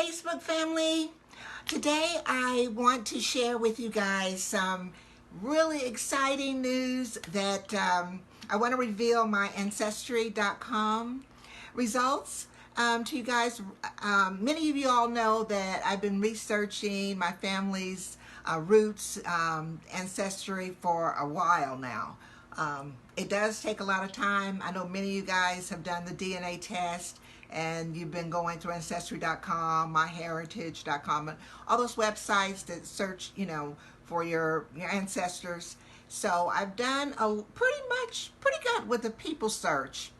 Facebook family. Today I want to share with you guys some really exciting news that I want to reveal my Ancestry.com results to you guys. Many of you all know that I've been researching my family's roots, ancestry for a while now. It does take a lot of time. I know many of you guys have done the DNA test and you've been going through Ancestry.com, MyHeritage.com, and all those websites that search, for your ancestors. So I've done pretty good with the people search.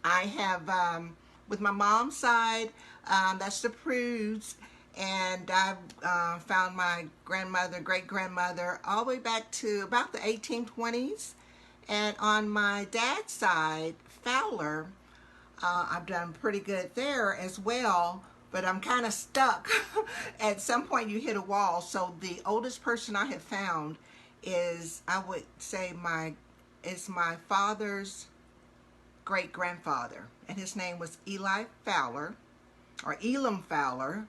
I have, with my mom's side, that's the Prudes, and I've found my grandmother, great-grandmother, all the way back to about the 1820s. And on my dad's side, Fowler, I've done pretty good there as well, but I'm kind of stuck. At some point you hit a wall. So the oldest person I have found is, I would say, it's my father's great-grandfather, and his name was Eli Fowler, or Elam Fowler.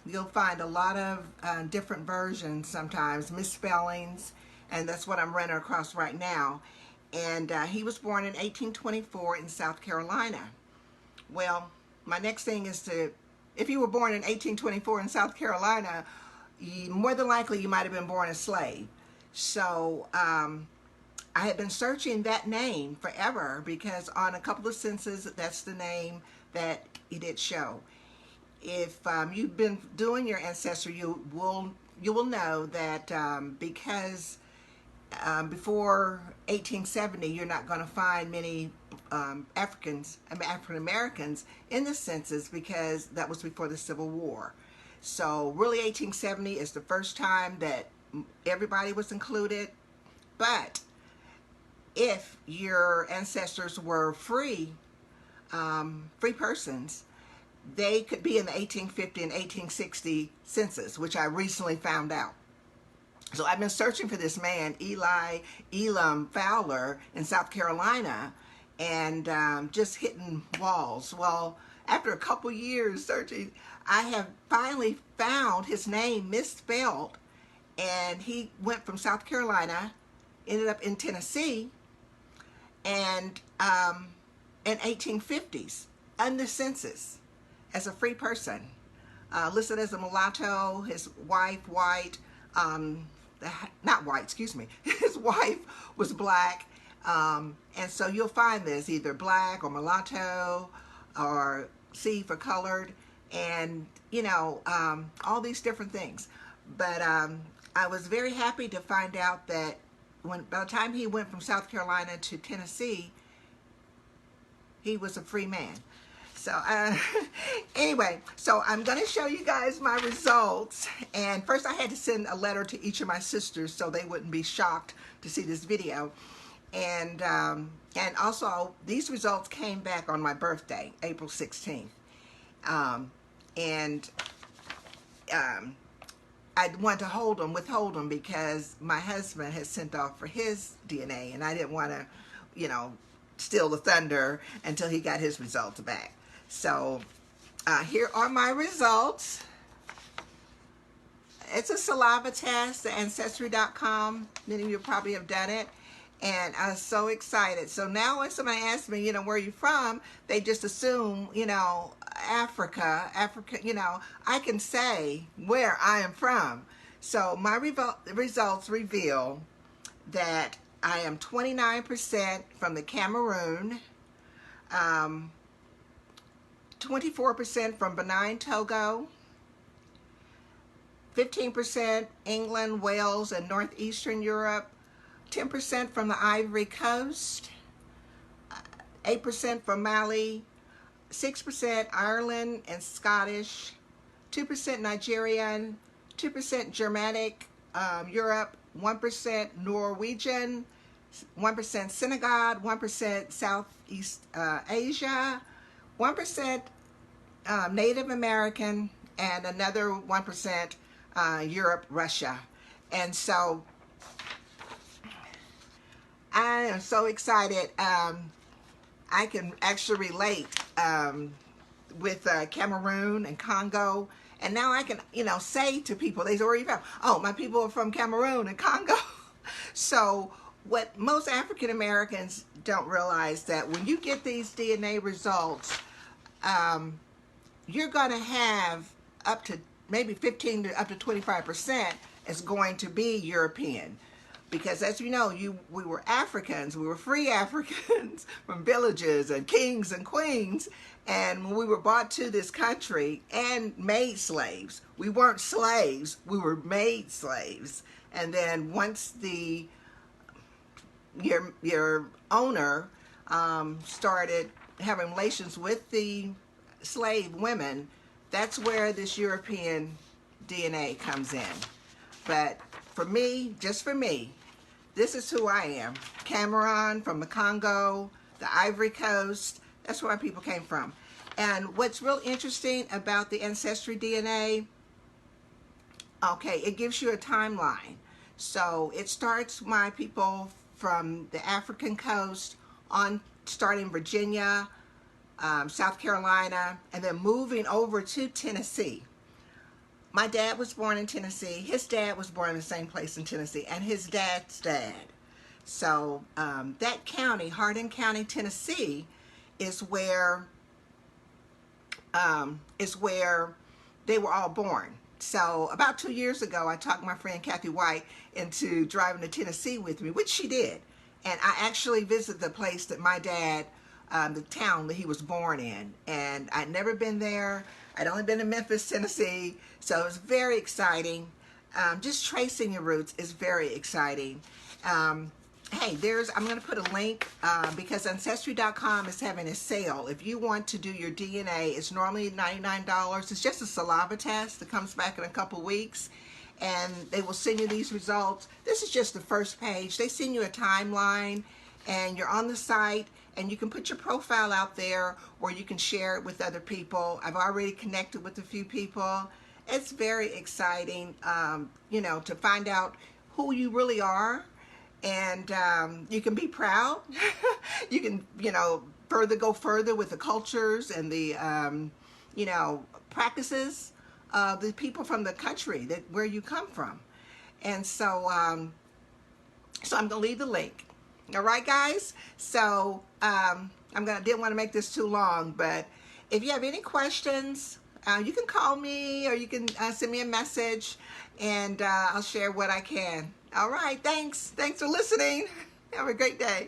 You'll find a lot of different versions sometimes, misspellings, and that's what I'm running across right now. And he was born in 1824 in South Carolina. Well, my next thing is if you were born in 1824 in South Carolina, more than likely you might have been born a slave. So I had been searching that name forever because on a couple of censuses, that's the name that it did show. If you've been doing your ancestry, you will know that because before 1870, you're not going to find many African Americans in the census because that was before the Civil War. So really 1870 is the first time that everybody was included. But if your ancestors were free persons, they could be in the 1850 and 1860 census, which I recently found out. So I've been searching for this man, Elam Fowler, in South Carolina, and just hitting walls. Well, after a couple years searching, I have finally found his name misspelled, and he went from South Carolina, ended up in Tennessee, and in 1850s, on the census, as a free person, listed as a mulatto, his wife white, not white, excuse me, his wife was black, and so you'll find this either black or mulatto or C for colored, and all these different things. But I was very happy to find out that by the time he went from South Carolina to Tennessee, he was a free man. So anyway, so I'm going to show you guys my results. And first I had to send a letter to each of my sisters so they wouldn't be shocked to see this video. And also these results came back on my birthday, April 16th. I wanted to withhold them because my husband had sent off for his DNA, and I didn't want to, steal the thunder until he got his results back. So here are my results. It's a saliva test, the Ancestry.com. Many of you probably have done it. And I was so excited. So now when somebody asks me, where are you from? They just assume, Africa, I can say where I am from. So my results reveal that I am 29% from the Cameroon, 24% from Benin, Togo, 15% England, Wales, and Northeastern Europe, 10% from the Ivory Coast, 8% from Mali, 6% Ireland and Scottish, 2% Nigerian, 2% Germanic, Europe, 1% Norwegian, 1% Senegal, 1% Southeast Asia, 1% Native American, and another 1% Europe, Russia. And so I am so excited. I can actually relate with Cameroon and Congo. And now I can, say to people, they already found, oh, my people are from Cameroon and Congo. So what most African Americans don't realize, that when you get these DNA results, you're going to have up to maybe 15 to up to 25% is going to be European. Because as you know, we were Africans, we were free Africans from villages and kings and queens. And when we were brought to this country and made slaves, we weren't slaves, we were made slaves. And then once your owner started having relations with the slave women, that's where this European DNA comes in. But for me, just for me, this is who I am. Cameroon, from the Congo, the Ivory Coast, that's where my people came from. And what's real interesting about the Ancestry DNA, okay, it gives you a timeline. So it starts my people from the African coast on, starting Virginia, South Carolina, and then moving over to Tennessee. My dad was born in Tennessee. His dad was born in the same place in Tennessee, and his dad's dad. So that county, Hardin County, Tennessee, is where they were all born. So about 2 years ago, I talked my friend Kathy White into driving to Tennessee with me, which she did. And I actually visited the place that my dad, the town that he was born in. And I'd never been there. I'd only been to Memphis, Tennessee. So it was very exciting. Just tracing your roots is very exciting. Hey, I'm going to put a link because Ancestry.com is having a sale. If you want to do your DNA, it's normally $99. It's just a saliva test that comes back in a couple weeks, and they will send you these results. This is just the first page. They send you a timeline, and you're on the site, and you can put your profile out there, or you can share it with other people. I've already connected with a few people. It's very exciting, to find out who you really are. And you can be proud. You can, go further with the cultures and the, practices of the people from the country where you come from. And so, I'm going to leave the link. All right, guys? So, didn't want to make this too long, but if you have any questions, you can call me, or you can send me a message, and I'll share what I can. All right, thanks. Thanks for listening. Have a great day.